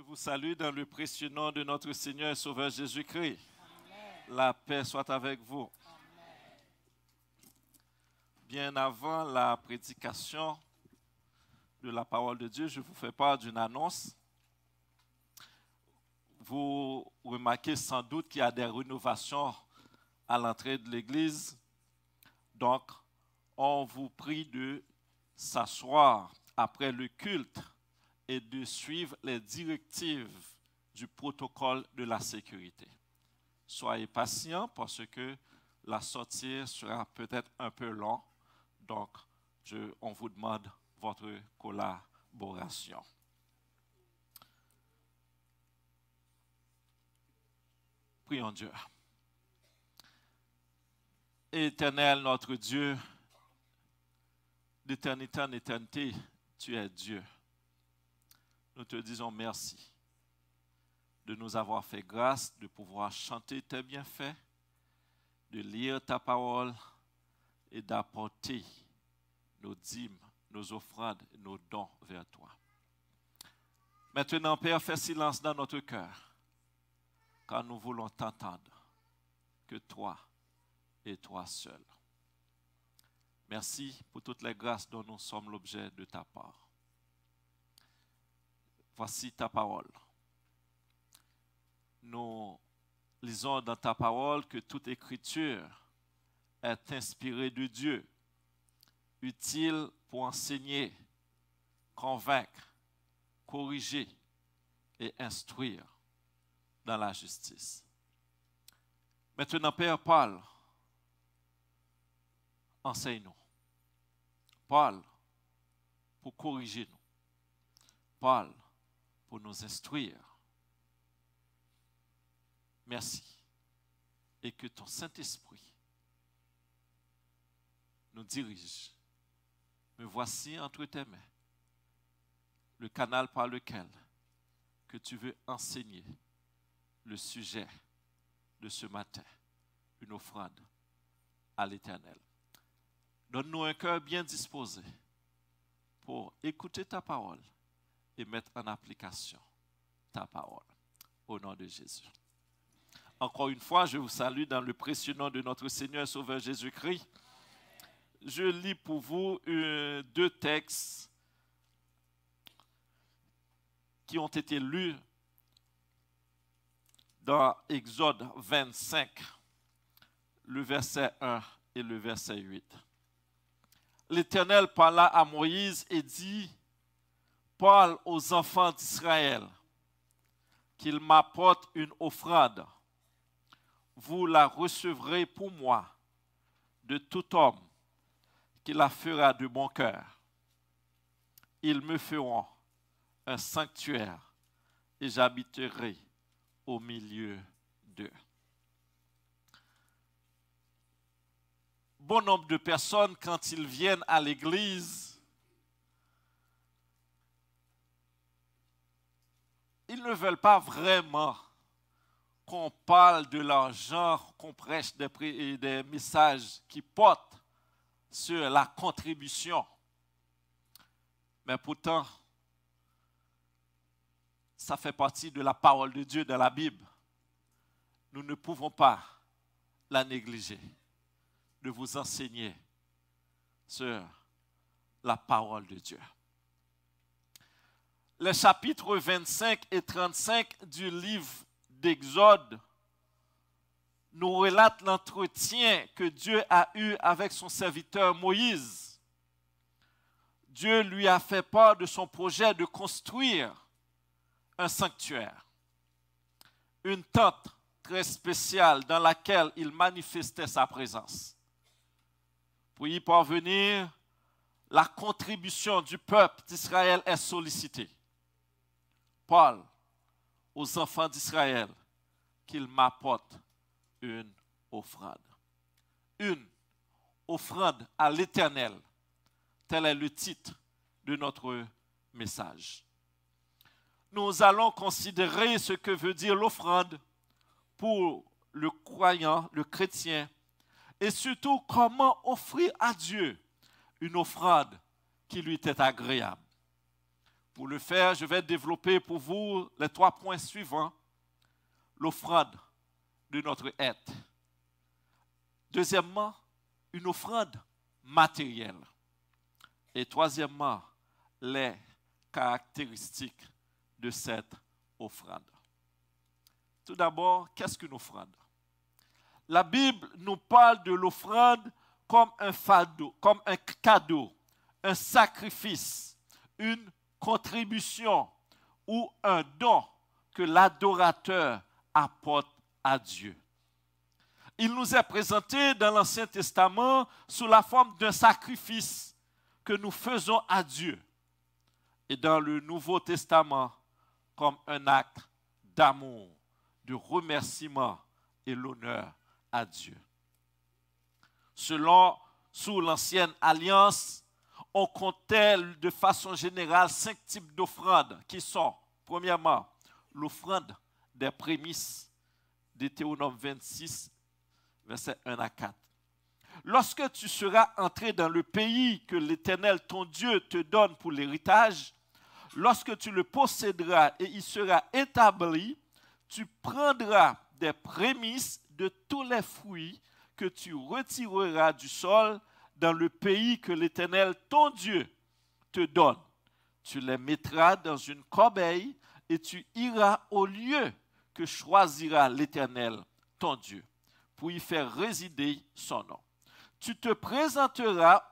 vous salue dans le précieux nom de notre Seigneur et Sauveur Jésus-Christ. La paix soit avec vous. Amen. Bien avant la prédication de la parole de Dieu, je vous fais part d'une annonce. Vous remarquez sans doute qu'il y a des rénovations à l'entrée de l'église. Donc, on vous prie de s'asseoir après le culte et de suivre les directives du protocole de la sécurité. Soyez patients parce que la sortie sera peut-être un peu longue, donc on vous demande votre collaboration. Prions Dieu. Éternel notre Dieu, d'éternité en éternité, tu es Dieu. Nous te disons merci de nous avoir fait grâce, de pouvoir chanter tes bienfaits, de lire ta parole et d'apporter nos dîmes, nos offrandes, nos dons vers toi. Maintenant, Père, fais silence dans notre cœur, car nous voulons t'entendre, que toi et toi seul. Merci pour toutes les grâces dont nous sommes l'objet de ta part. Voici ta parole. Nous lisons dans ta parole que toute écriture est inspirée de Dieu, utile pour enseigner, convaincre, corriger et instruire dans la justice. Maintenant, Père, parle. Enseigne-nous. Parle pour corriger nous. Parle pour nous instruire. Merci. Et que ton Saint-Esprit nous dirige. Me voici entre tes mains, le canal par lequel que tu veux enseigner le sujet de ce matin, une offrande à l'Éternel. Donne-nous un cœur bien disposé pour écouter ta parole et mettre en application ta parole. Au nom de Jésus. Encore une fois, je vous salue dans le précieux nom de notre Seigneur et Sauveur Jésus-Christ. Je lis pour vous deux textes qui ont été lus dans Exode 25, le verset 1 et le verset 8. L'Éternel parla à Moïse et dit: parle aux enfants d'Israël qu'ils m'apportent une offrande. Vous la recevrez pour moi de tout homme qui la fera de bon cœur. Ils me feront un sanctuaire et j'habiterai au milieu d'eux. Bon nombre de personnes, quand ils viennent à l'église, ils ne veulent pas vraiment qu'on parle de l'argent, qu'on prêche des messages qui portent sur la contribution. Mais pourtant, ça fait partie de la parole de Dieu dans la Bible. Nous ne pouvons pas la négliger, de vous enseigner sur la parole de Dieu. Les chapitres 25 et 35 du livre d'Exode nous relatent l'entretien que Dieu a eu avec son serviteur Moïse. Dieu lui a fait part de son projet de construire un sanctuaire, une tente très spéciale dans laquelle il manifestait sa présence. Pour y parvenir, la contribution du peuple d'Israël est sollicitée. Parle aux enfants d'Israël qu'ils m'apportent une offrande. Une offrande à l'Éternel. Tel est le titre de notre message. Nous allons considérer ce que veut dire l'offrande pour le croyant, le chrétien, et surtout comment offrir à Dieu une offrande qui lui était agréable. Pour le faire, je vais développer pour vous les 3 points suivants. L'offrande de notre être. Deuxièmement, une offrande matérielle. Et troisièmement, les caractéristiques de cette offrande. Tout d'abord, qu'est-ce qu'une offrande? La Bible nous parle de l'offrande comme un cadeau, un sacrifice, une contribution ou un don que l'adorateur apporte à Dieu. Il nous est présenté dans l'Ancien Testament sous la forme d'un sacrifice que nous faisons à Dieu. Et dans le Nouveau Testament, comme un acte d'amour, de remerciement et l'honneur à Dieu. Sous l'Ancienne Alliance, on comptait de façon générale 5 types d'offrandes qui sont, premièrement, l'offrande des prémices, Deutéronome 26, versets 1 à 4. Lorsque tu seras entré dans le pays que l'Éternel, ton Dieu, te donne pour l'héritage, lorsque tu le posséderas et il sera établi, tu prendras des prémices de tous les fruits que tu retireras du sol dans le pays que l'Éternel, ton Dieu, te donne. Tu les mettras dans une corbeille et tu iras au lieu que choisira l'Éternel, ton Dieu, pour y faire résider son nom. Tu te présenteras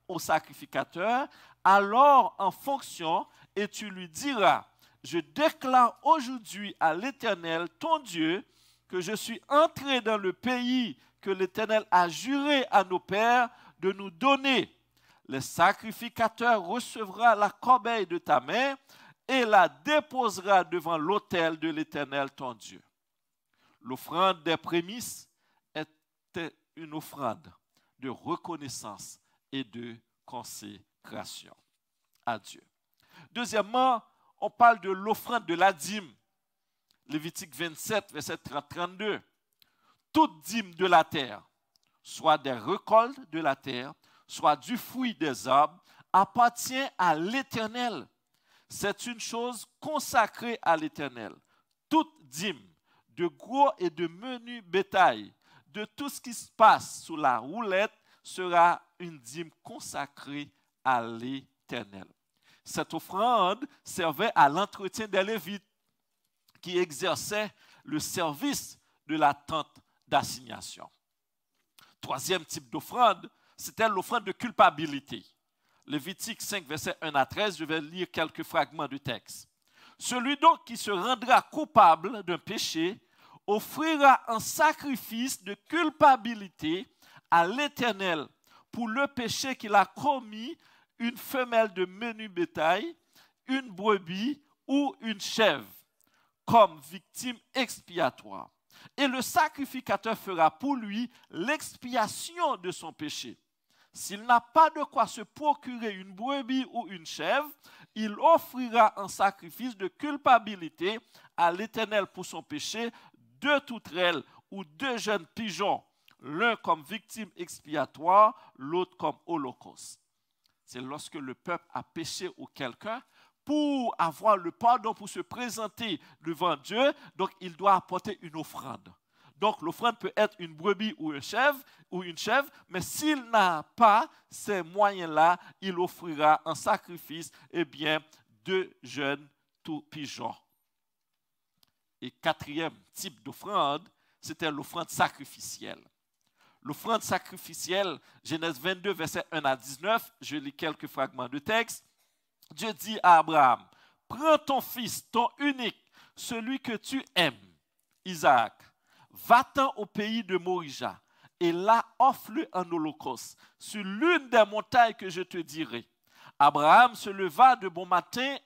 au sacrificateur, alors en fonction, et tu lui diras, je déclare aujourd'hui à l'Éternel, ton Dieu, que je suis entré dans le pays que l'Éternel a juré à nos pères de nous donner. Le sacrificateur recevra la corbeille de ta main et la déposera devant l'autel de l'Éternel, ton Dieu. L'offrande des prémices était une offrande de reconnaissance et de consécration à Dieu. Deuxièmement, on parle de l'offrande de la dîme. Lévitique 27, verset 32. Toute dîme de la terre, soit des récoltes de la terre, soit du fruit des arbres, appartient à l'Éternel. C'est une chose consacrée à l'Éternel. Toute dîme de gros et de menu bétail, de tout ce qui se passe sous la roulette, sera une dîme consacrée à l'Éternel. Cette offrande servait à l'entretien des Lévites qui exerçaient le service de la tente d'assignation. Troisième type d'offrande, c'était l'offrande de culpabilité. Lévitique 5, versets 1 à 13, je vais lire quelques fragments du texte. Celui donc qui se rendra coupable d'un péché offrira un sacrifice de culpabilité à l'Éternel pour le péché qu'il a commis, une femelle de menu bétail, une brebis ou une chèvre, comme victime expiatoire. Et le sacrificateur fera pour lui l'expiation de son péché. S'il n'a pas de quoi se procurer une brebis ou une chèvre, il offrira un sacrifice de culpabilité à l'Éternel pour son péché, 2 toutrelles ou 2 jeunes pigeons, l'un comme victime expiatoire, l'autre comme holocauste. C'est lorsque le peuple a péché ou quelqu'un, pour avoir le pardon, pour se présenter devant Dieu, donc il doit apporter une offrande. Donc l'offrande peut être une brebis ou une chèvre, mais s'il n'a pas ces moyens-là, il offrira un sacrifice, 2 jeunes pigeons. Et 4e type d'offrande, c'était l'offrande sacrificielle. L'offrande sacrificielle, Genèse 22, versets 1 à 19, je lis quelques fragments de texte. Dieu dit à Abraham, prends ton fils, ton unique, celui que tu aimes, Isaac, va-t'en au pays de Morija, et là offre-le en holocauste, sur l'une des montagnes que je te dirai. Abraham se leva de bon matin,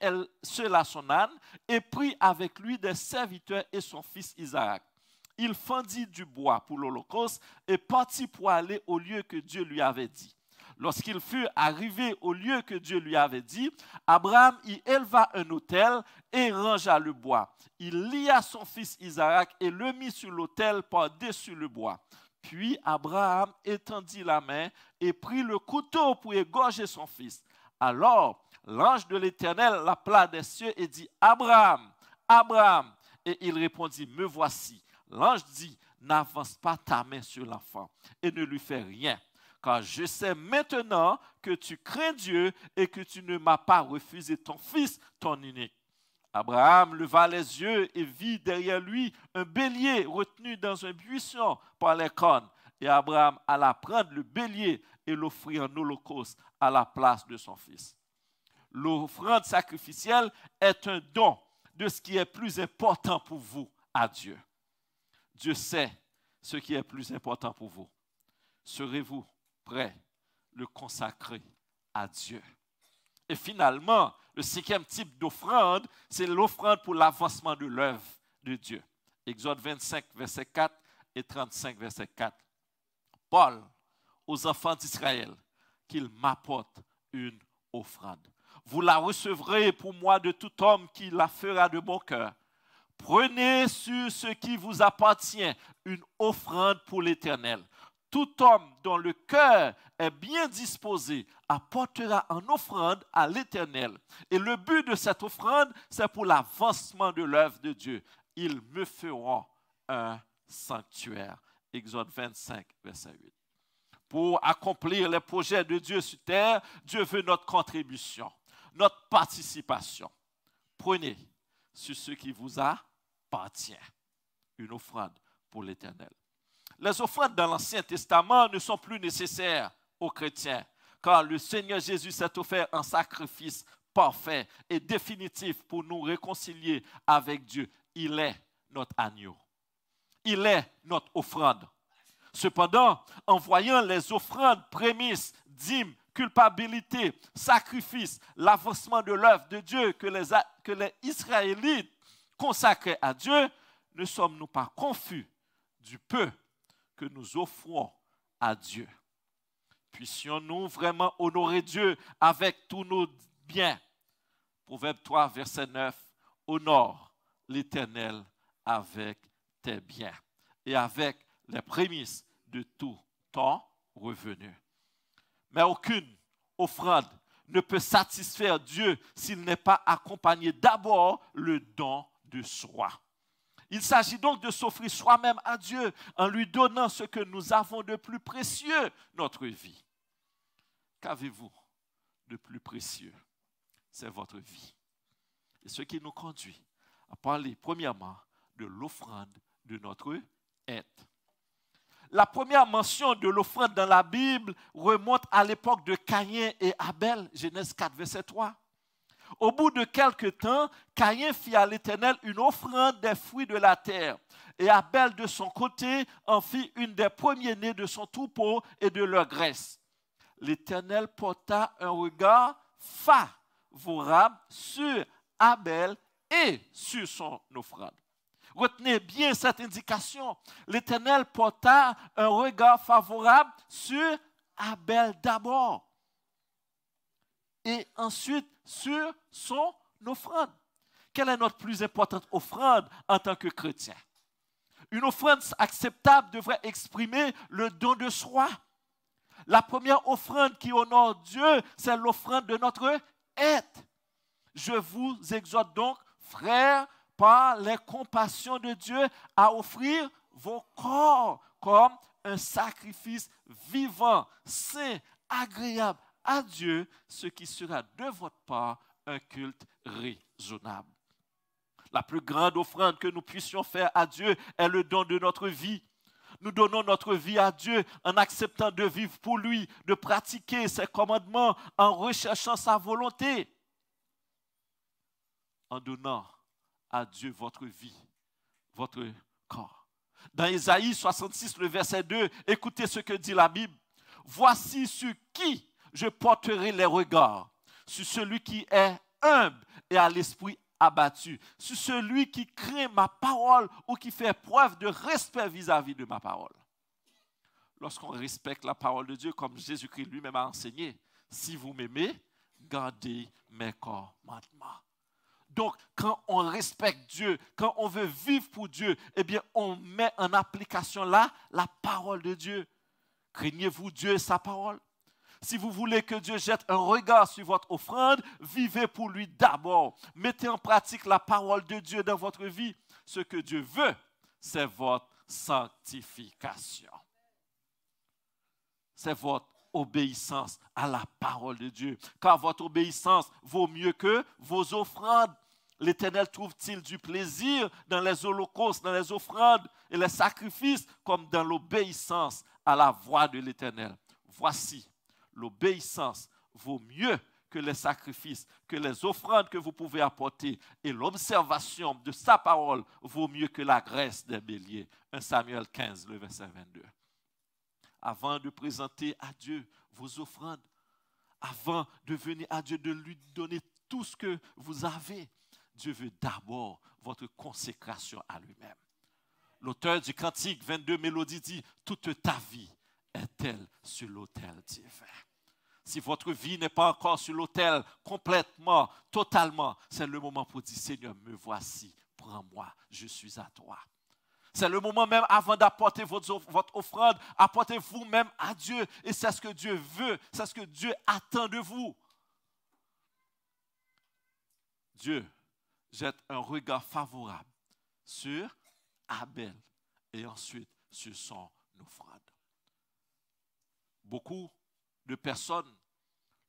seul à son âne, et prit avec lui des serviteurs et son fils Isaac. Il fendit du bois pour l'holocauste et partit pour aller au lieu que Dieu lui avait dit. Lorsqu'il fut arrivé au lieu que Dieu lui avait dit, Abraham y éleva un autel et rangea le bois. Il lia son fils Isaac et le mit sur l'autel par-dessus le bois. Puis Abraham étendit la main et prit le couteau pour égorger son fils. Alors l'ange de l'Éternel l'appela des cieux et dit, Abraham, Abraham. Et il répondit, me voici. L'ange dit, n'avance pas ta main sur l'enfant et ne lui fais rien, car je sais maintenant que tu crains Dieu et que tu ne m'as pas refusé ton fils, ton unique. Abraham leva les yeux et vit derrière lui un bélier retenu dans un buisson par les cornes. Et Abraham alla prendre le bélier et l'offrit en holocauste à la place de son fils. L'offrande sacrificielle est un don de ce qui est plus important pour vous à Dieu. Dieu sait ce qui est plus important pour vous. Serez-vous prêts à le consacrer à Dieu? Et finalement, le 5e type d'offrande, c'est l'offrande pour l'avancement de l'œuvre de Dieu. Exode 25, verset 4 et 35, verset 4. Paul, aux enfants d'Israël, qu'il m'apporte une offrande. Vous la recevrez pour moi de tout homme qui la fera de bon cœur. Prenez sur ce qui vous appartient une offrande pour l'Éternel. Tout homme dont le cœur est bien disposé apportera en offrande à l'Éternel. Et le but de cette offrande, c'est pour l'avancement de l'œuvre de Dieu. Ils me feront un sanctuaire. Exode 25, verset 8. Pour accomplir les projets de Dieu sur terre, Dieu veut notre contribution, notre participation. Prenez sur ce qui vous appartient une offrande pour l'Éternel. Les offrandes dans l'Ancien Testament ne sont plus nécessaires aux chrétiens, car le Seigneur Jésus s'est offert un sacrifice parfait et définitif pour nous réconcilier avec Dieu. Il est notre agneau. Il est notre offrande. Cependant, en voyant les offrandes, prémices, dîmes, culpabilité, sacrifices, l'avancement de l'œuvre de Dieu que les Israélites consacraient à Dieu, ne sommes-nous pas confus du peu que nous offrons à Dieu? Puissions-nous vraiment honorer Dieu avec tous nos biens? Proverbe 3, verset 9. Honore l'Éternel avec tes biens et avec les prémices de tout ton revenu. Mais aucune offrande ne peut satisfaire Dieu s'il n'est pas accompagné d'abord le don de soi. Il s'agit donc de s'offrir soi-même à Dieu en lui donnant ce que nous avons de plus précieux, notre vie. Qu'avez-vous de plus précieux? C'est votre vie. Et ce qui nous conduit à parler premièrement de l'offrande de notre être. La première mention de l'offrande dans la Bible remonte à l'époque de Caïn et Abel, Genèse 4, verset 3. Au bout de quelque temps, Caïn fit à l'Éternel une offrande des fruits de la terre. Et Abel, de son côté, en fit une des premiers-nés de son troupeau et de leur graisse. L'Éternel porta un regard favorable sur Abel et sur son offrande. Retenez bien cette indication. L'Éternel porta un regard favorable sur Abel d'abord et ensuite sur son offrande. Quelle est notre plus importante offrande en tant que chrétien? Une offrande acceptable devrait exprimer le don de soi. La première offrande qui honore Dieu, c'est l'offrande de notre être. Je vous exhorte donc, frères, par les compassions de Dieu, à offrir vos corps comme un sacrifice vivant, saint, agréable à Dieu, ce qui sera de votre part un culte raisonnable. La plus grande offrande que nous puissions faire à Dieu est le don de notre vie. Nous donnons notre vie à Dieu en acceptant de vivre pour lui, de pratiquer ses commandements, en recherchant sa volonté, en donnant à Dieu votre vie, votre corps. Dans Ésaïe 66, le verset 2, écoutez ce que dit la Bible. Voici sur qui je porterai les regards, sur celui qui est humble et à l'esprit abattu, sur celui qui craint ma parole ou qui fait preuve de respect vis-à-vis de ma parole. Lorsqu'on respecte la parole de Dieu, comme Jésus-Christ lui-même a enseigné, si vous m'aimez, gardez mes commandements. Donc, quand on respecte Dieu, quand on veut vivre pour Dieu, eh bien, on met en application là la parole de Dieu. Craignez-vous Dieu et sa parole? Si vous voulez que Dieu jette un regard sur votre offrande, vivez pour lui d'abord. Mettez en pratique la parole de Dieu dans votre vie. Ce que Dieu veut, c'est votre sanctification. C'est votre obéissance à la parole de Dieu. Car votre obéissance vaut mieux que vos offrandes. L'Éternel trouve-t-il du plaisir dans les holocaustes, dans les offrandes et les sacrifices, comme dans l'obéissance à la voix de l'Éternel? Voici, l'obéissance vaut mieux que les sacrifices, que les offrandes que vous pouvez apporter. Et l'observation de sa parole vaut mieux que la graisse des béliers. 1 Samuel 15, le verset 22. Avant de présenter à Dieu vos offrandes, avant de venir à Dieu, de lui donner tout ce que vous avez, Dieu veut d'abord votre consécration à lui-même. L'auteur du cantique 22 Mélodies dit, toute ta vie est-elle sur l'autel divin. Si votre vie n'est pas encore sur l'autel complètement, totalement, c'est le moment pour dire, Seigneur, me voici, prends-moi, je suis à toi. C'est le moment même avant d'apporter votre offrande, apportez vous-même à Dieu. Et c'est ce que Dieu veut, c'est ce que Dieu attend de vous. Dieu jette un regard favorable sur Abel et ensuite sur son offrande. Beaucoup de personnes,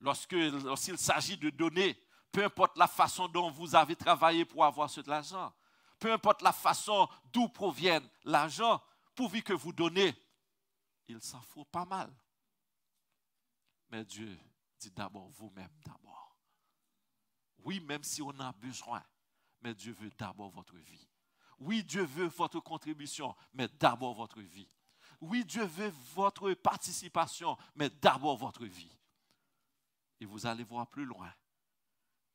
lorsqu'il s'agit de donner, peu importe la façon dont vous avez travaillé pour avoir de l'argent, peu importe la façon d'où provient l'argent, pourvu que vous donnez, il s'en fout pas mal. Mais Dieu dit d'abord vous-même d'abord. Oui, même si on a besoin, mais Dieu veut d'abord votre vie. Oui, Dieu veut votre contribution, mais d'abord votre vie. Oui, Dieu veut votre participation, mais d'abord votre vie. Et vous allez voir plus loin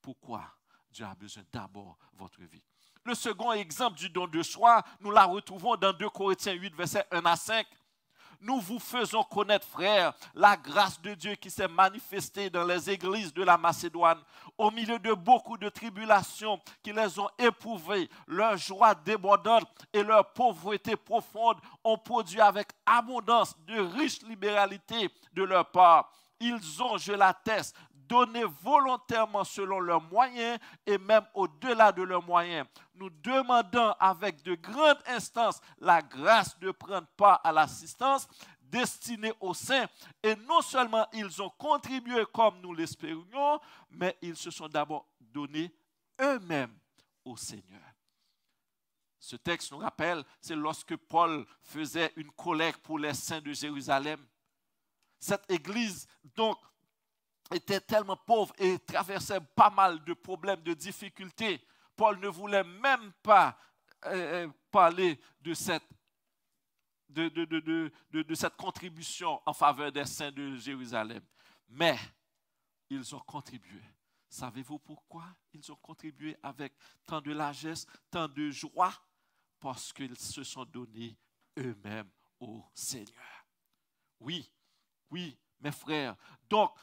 pourquoi Dieu a besoin d'abord votre vie. Le second exemple du don de soi, nous la retrouvons dans 2 Corinthiens 8, versets 1 à 5. Nous vous faisons connaître, frères, la grâce de Dieu qui s'est manifestée dans les églises de la Macédoine. Au milieu de beaucoup de tribulations qui les ont éprouvées, leur joie débordante et leur pauvreté profonde ont produit avec abondance de riches libéralités de leur part. Ils ont, je l'atteste, donné volontairement selon leurs moyens et même au-delà de leurs moyens. Nous demandons avec de grandes instances la grâce de prendre part à l'assistance destinée aux saints. Et non seulement ils ont contribué comme nous l'espérions, mais ils se sont d'abord donnés eux-mêmes au Seigneur. Ce texte nous rappelle, c'est lorsque Paul faisait une collecte pour les saints de Jérusalem. Cette église, donc, était tellement pauvre et traversait pas mal de problèmes, de difficultés. Paul ne voulait même pas parler de cette contribution en faveur des saints de Jérusalem. Mais ils ont contribué. Savez-vous pourquoi ils ont contribué avec tant de largesse, tant de joie? Parce qu'ils se sont donnés eux-mêmes au Seigneur. Oui, oui. Mes frères, donc,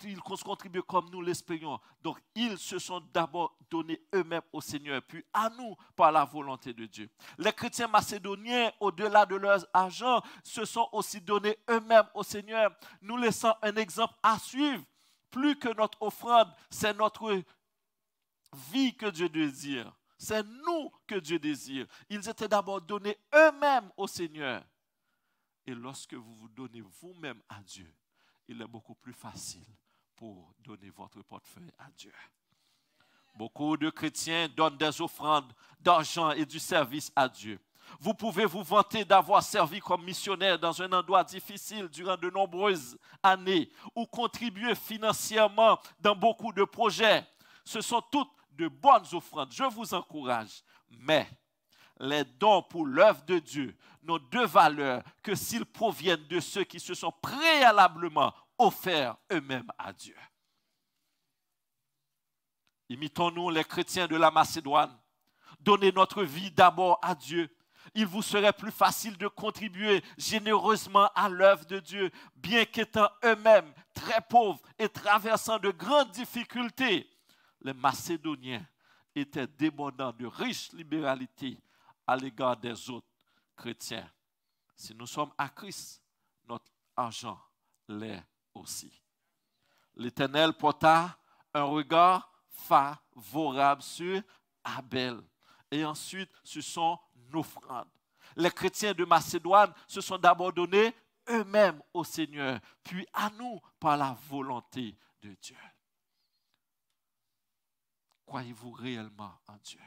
ils contribuent comme nous l'espérions. Donc, ils se sont d'abord donnés eux-mêmes au Seigneur, puis à nous par la volonté de Dieu. Les chrétiens macédoniens, au-delà de leur argent, se sont aussi donnés eux-mêmes au Seigneur, nous laissant un exemple à suivre. Plus que notre offrande, c'est notre vie que Dieu désire. C'est nous que Dieu désire. Ils étaient d'abord donnés eux-mêmes au Seigneur. Et lorsque vous vous donnez vous-même à Dieu, il est beaucoup plus facile pour donner votre portefeuille à Dieu. Beaucoup de chrétiens donnent des offrandes d'argent et du service à Dieu. Vous pouvez vous vanter d'avoir servi comme missionnaire dans un endroit difficile durant de nombreuses années ou contribuer financièrement dans beaucoup de projets. Ce sont toutes de bonnes offrandes. Je vous encourage. Mais les dons pour l'œuvre de Dieu n'ont de valeur que s'ils proviennent de ceux qui se sont préalablement offerts eux-mêmes à Dieu. Imitons-nous les chrétiens de la Macédoine. Donnez notre vie d'abord à Dieu. Il vous serait plus facile de contribuer généreusement à l'œuvre de Dieu, bien qu'étant eux-mêmes très pauvres et traversant de grandes difficultés. Les Macédoniens étaient débordants de riches libéralités à l'égard des autres chrétiens. Si nous sommes à Christ, notre argent l'est aussi. L'Éternel porta un regard favorable sur Abel et ensuite sur son offrande. Les chrétiens de Macédoine se sont d'abord donnés eux-mêmes au Seigneur, puis à nous par la volonté de Dieu. Croyez-vous réellement en Dieu?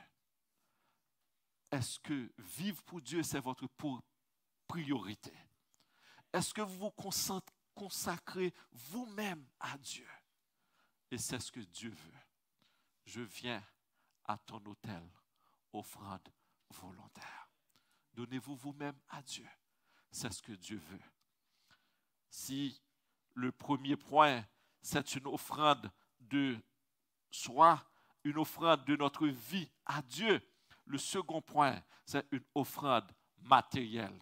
Est-ce que vivre pour Dieu, c'est votre priorité? Est-ce que vous vous consacrez vous-même à Dieu? Et c'est ce que Dieu veut. Je viens à ton autel, offrande volontaire. Donnez-vous vous-même à Dieu. C'est ce que Dieu veut. Si le premier point, c'est une offrande de soi, une offrande de notre vie à Dieu, le second point, c'est une offrande matérielle,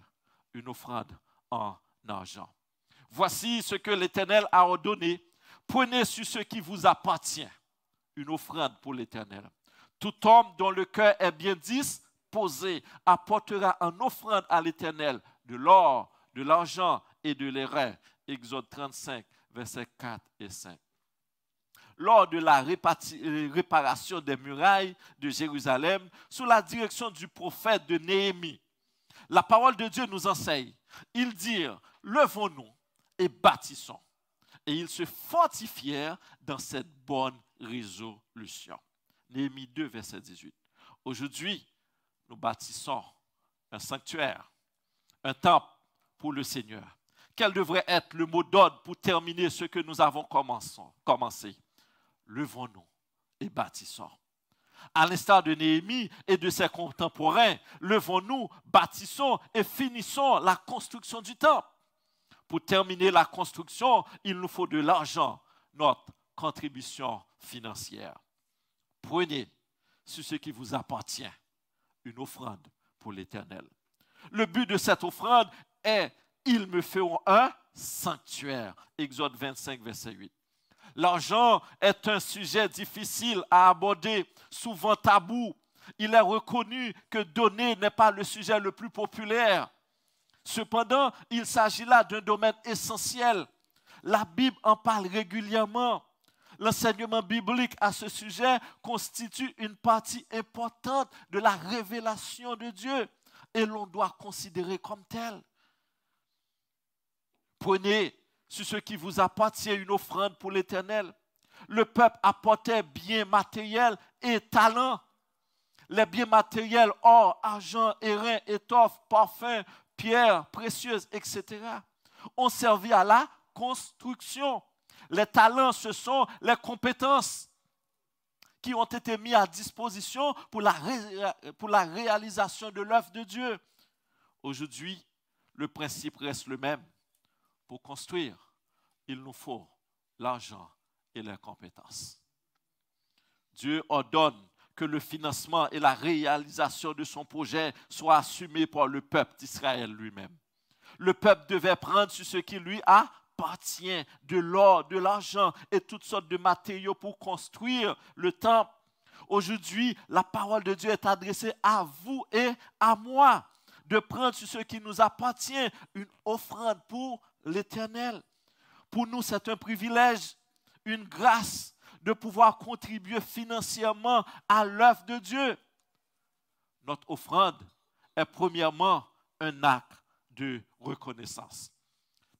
une offrande en argent. Voici ce que l'Éternel a ordonné. Prenez sur ce qui vous appartient, une offrande pour l'Éternel. Tout homme dont le cœur est bien disposé apportera en offrande à l'Éternel de l'or, de l'argent et de l'airain. Exode 35, versets 4 et 5. Lors de la réparation des murailles de Jérusalem, sous la direction du prophète de Néhémie, la parole de Dieu nous enseigne. Ils dirent, levons-nous et bâtissons. Et ils se fortifièrent dans cette bonne résolution. Néhémie 2, verset 18. Aujourd'hui, nous bâtissons un sanctuaire, un temple pour le Seigneur. Quel devrait être le mot d'ordre pour terminer ce que nous avons commencé? Levons-nous et bâtissons. À l'instar de Néhémie et de ses contemporains, levons-nous, bâtissons et finissons la construction du temple. Pour terminer la construction, il nous faut de l'argent, notre contribution financière. Prenez sur ce qui vous appartient une offrande pour l'Éternel. Le but de cette offrande est « Ils me feront un sanctuaire ». Exode 25, verset 8. L'argent est un sujet difficile à aborder, souvent tabou. Il est reconnu que donner n'est pas le sujet le plus populaire. Cependant, il s'agit là d'un domaine essentiel. La Bible en parle régulièrement. L'enseignement biblique à ce sujet constitue une partie importante de la révélation de Dieu et l'on doit considérer comme tel. Prenez sur ce qui vous appartient une offrande pour l'Éternel. Le peuple apportait biens matériels et talents. Les biens matériels, or, argent, airain, étoffe, parfum, pierres précieuses, etc., ont servi à la construction. Les talents, ce sont les compétences qui ont été mis à disposition pour la réalisation de l'œuvre de Dieu. Aujourd'hui, le principe reste le même. Pour construire, il nous faut l'argent et les compétences. Dieu ordonne que le financement et la réalisation de son projet soient assumés par le peuple d'Israël lui-même. Le peuple devait prendre sur ce qui lui appartient, de l'or, de l'argent et toutes sortes de matériaux pour construire le temple. Aujourd'hui, la parole de Dieu est adressée à vous et à moi, de prendre sur ce qui nous appartient une offrande pour l'Éternel. Pour nous, c'est un privilège, une grâce de pouvoir contribuer financièrement à l'œuvre de Dieu. Notre offrande est premièrement un acte de reconnaissance.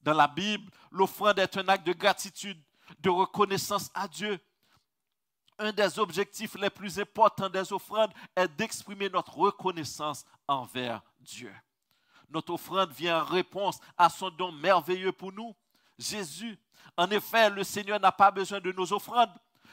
Dans la Bible, l'offrande est un acte de gratitude, de reconnaissance à Dieu. Un des objectifs les plus importants des offrandes est d'exprimer notre reconnaissance envers Dieu. Notre offrande vient en réponse à son don merveilleux pour nous, Jésus. En effet, le Seigneur n'a pas besoin de nos offrandes.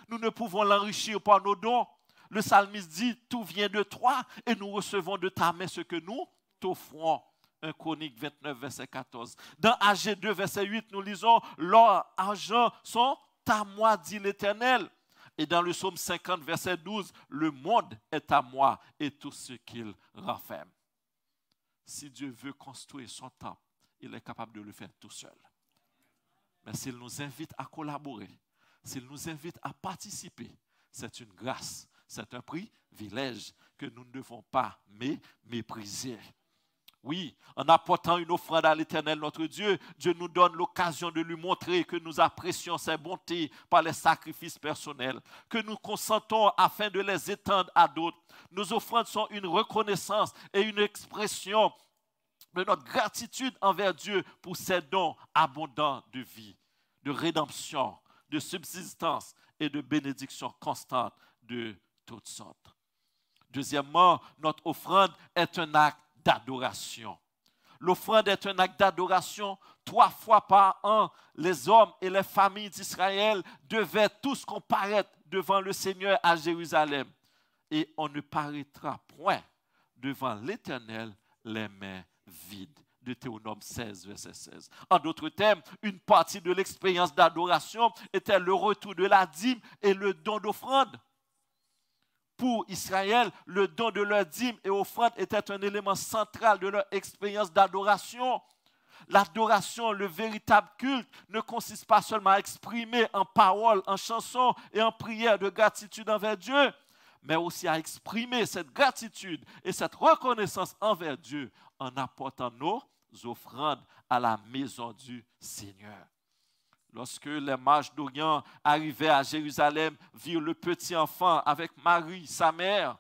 Nous ne pouvons l'enrichir par nos dons. Le psalmiste dit, tout vient de toi et nous recevons de ta main ce que nous t'offrons. 1 Chronique 29, verset 14. Dans AG 2, verset 8, nous lisons, l'or, argent sont à moi, dit l'Éternel. Et dans le psaume 50, verset 12, le monde est à moi et tout ce qu'il renferme. Si Dieu veut construire son temple, il est capable de le faire tout seul. Mais s'il nous invite à collaborer, s'il nous invite à participer, c'est une grâce, c'est un privilège que nous ne devons pas mépriser. Oui, en apportant une offrande à l'Éternel notre Dieu, Dieu nous donne l'occasion de lui montrer que nous apprécions ses bontés par les sacrifices personnels, que nous consentons afin de les étendre à d'autres. Nos offrandes sont une reconnaissance et une expression de notre gratitude envers Dieu pour ses dons abondants de vie, de rédemption, de subsistance et de bénédiction constante de toutes sortes. Deuxièmement, notre offrande est un acte d'adoration. L'offrande est un acte d'adoration. 3 fois par an, les hommes et les familles d'Israël devaient tous comparaître devant le Seigneur à Jérusalem. Et on ne paraîtra point devant l'Éternel les mains vides. Deutéronome 16, verset 16. En d'autres termes, une partie de l'expérience d'adoration était le retour de la dîme et le don d'offrande. Pour Israël, le don de leur dîme et offrande était un élément central de leur expérience d'adoration. L'adoration, le véritable culte, ne consiste pas seulement à exprimer en paroles, en chansons et en prières de gratitude envers Dieu, mais aussi à exprimer cette gratitude et cette reconnaissance envers Dieu en apportant nos offrandes à la maison du Seigneur. Lorsque les mages d'Orient arrivaient à Jérusalem, virent le petit enfant avec Marie, sa mère,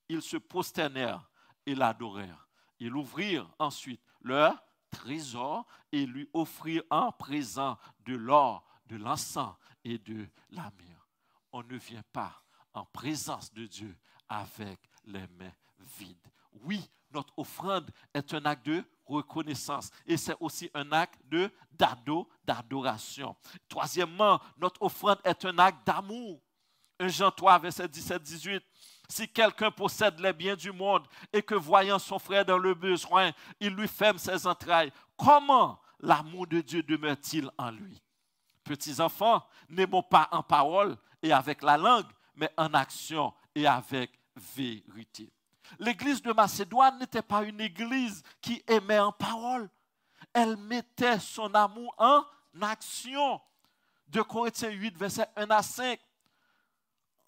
ils se prosternèrent et l'adorèrent. Ils ouvrirent ensuite leur trésor et lui offrirent en présent de l'or, de l'encens et de la myrrhe. On ne vient pas en présence de Dieu avec les mains vides. Oui, notre offrande est un acte de reconnaissance et c'est aussi un acte d'adoration. Troisièmement, notre offrande est un acte d'amour. 1 Jean 3, verset 17-18. Si quelqu'un possède les biens du monde et que voyant son frère dans le besoin, il lui ferme ses entrailles, comment l'amour de Dieu demeure-t-il en lui? Petits enfants, n'aimons pas en parole et avec la langue, mais en action et avec vérité. L'église de Macédoine n'était pas une église qui aimait en parole. Elle mettait son amour en action. 2 Corinthiens 8, versets 1 à 5.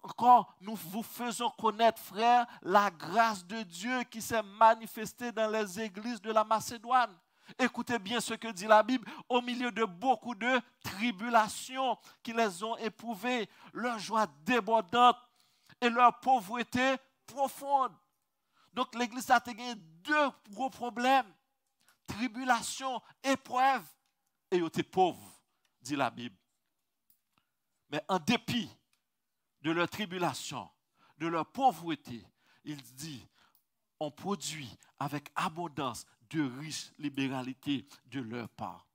Encore, nous vous faisons connaître, frères, la grâce de Dieu qui s'est manifestée dans les églises de la Macédoine. Écoutez bien ce que dit la Bible. Au milieu de beaucoup de tribulations qui les ont éprouvées, leur joie débordante et leur pauvreté profonde. Donc l'église a gagné 2 gros problèmes. Tribulation, épreuve. Et ils étaient pauvres, dit la Bible. Mais en dépit de leur tribulation, de leur pauvreté, il dit, on produit avec abondance de riches libéralités de leur part.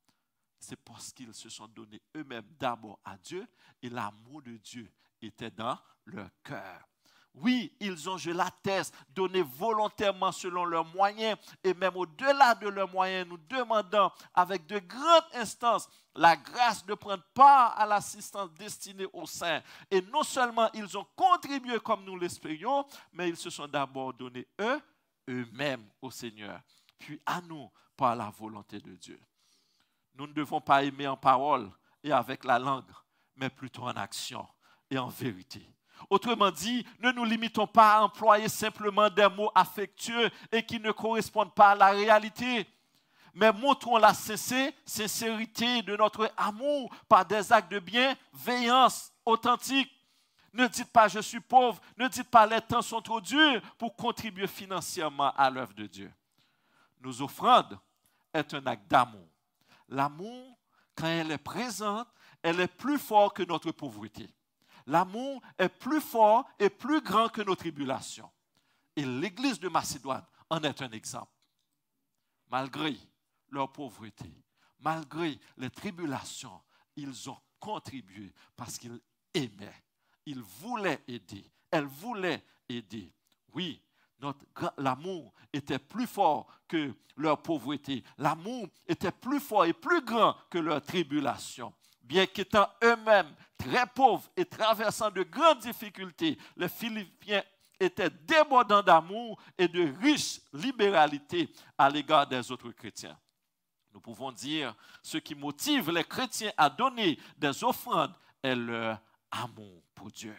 C'est parce qu'ils se sont donnés eux-mêmes d'abord à Dieu et l'amour de Dieu était dans leur cœur. Oui, ils ont, je l'atteste, donné volontairement selon leurs moyens et même au-delà de leurs moyens, nous demandons avec de grandes instances la grâce de prendre part à l'assistance destinée aux saints. Et non seulement ils ont contribué comme nous l'espérions, mais ils se sont d'abord donnés eux-mêmes au Seigneur, puis à nous par la volonté de Dieu. Nous ne devons pas aimer en parole et avec la langue, mais plutôt en action et en vérité. Autrement dit, ne nous limitons pas à employer simplement des mots affectueux et qui ne correspondent pas à la réalité, mais montrons la sincérité de notre amour par des actes de bienveillance authentiques. Ne dites pas « je suis pauvre », ne dites pas « les temps sont trop durs » pour contribuer financièrement à l'œuvre de Dieu. Nos offrandes est un acte d'amour. L'amour, quand elle est présente, elle est plus forte que notre pauvreté. L'amour est plus fort et plus grand que nos tribulations. Et l'église de Macédoine en est un exemple. Malgré leur pauvreté, malgré les tribulations, ils ont contribué parce qu'ils aimaient. Ils voulaient aider. Elles voulaient aider. Oui, l'amour était plus fort que leur pauvreté. L'amour était plus fort et plus grand que leur tribulation. Bien qu'étant eux-mêmes très pauvres et traversant de grandes difficultés, les Philippiens étaient débordants d'amour et de riche libéralité à l'égard des autres chrétiens. Nous pouvons dire ce qui motive les chrétiens à donner des offrandes est leur amour pour Dieu.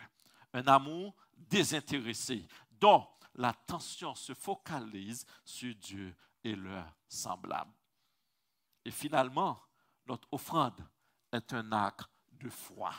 Un amour désintéressé, dont l'attention se focalise sur Dieu et leurs semblables. Et finalement, notre offrande est un acte de foi.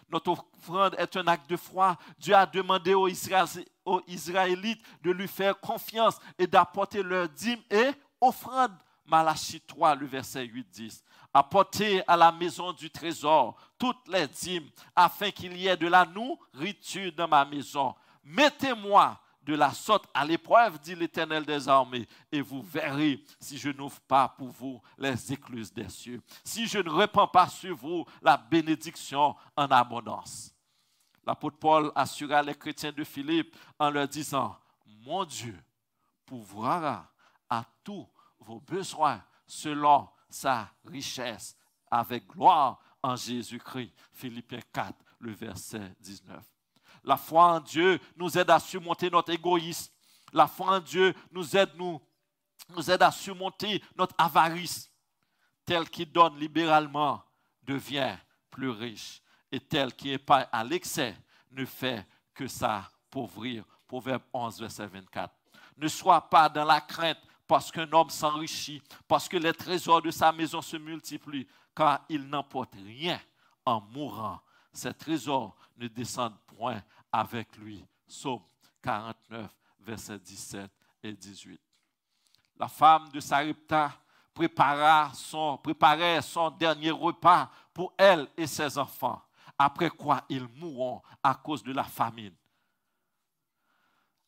Notre offrande est un acte de foi. Dieu a demandé aux Israélites de lui faire confiance et d'apporter leur dîme et offrande. Malachie 3, le verset 8-10. Apportez à la maison du trésor toutes les dîmes, afin qu'il y ait de la nourriture dans ma maison. Mettez-moi de la sorte à l'épreuve, dit l'Éternel des armées, et vous verrez si je n'ouvre pas pour vous les écluses des cieux, si je ne répands pas sur vous la bénédiction en abondance. L'apôtre Paul assura les chrétiens de Philippe en leur disant, mon Dieu pourvoira à tous vos besoins selon sa richesse avec gloire en Jésus-Christ. Philippiens 4, le verset 19. La foi en Dieu nous aide à surmonter notre égoïsme. La foi en Dieu nous aide à surmonter notre avarice. Tel qui donne libéralement devient plus riche. Et tel qui épargne à l'excès ne fait que s'appauvrir. Proverbe 11, verset 24. Ne sois pas dans la crainte parce qu'un homme s'enrichit, parce que les trésors de sa maison se multiplient, car il n'emporte rien en mourant. Ces trésors ne descendent point avec lui. Psaume 49, versets 17 et 18. La femme de Sarepta préparait son dernier repas pour elle et ses enfants, après quoi ils mourront à cause de la famine.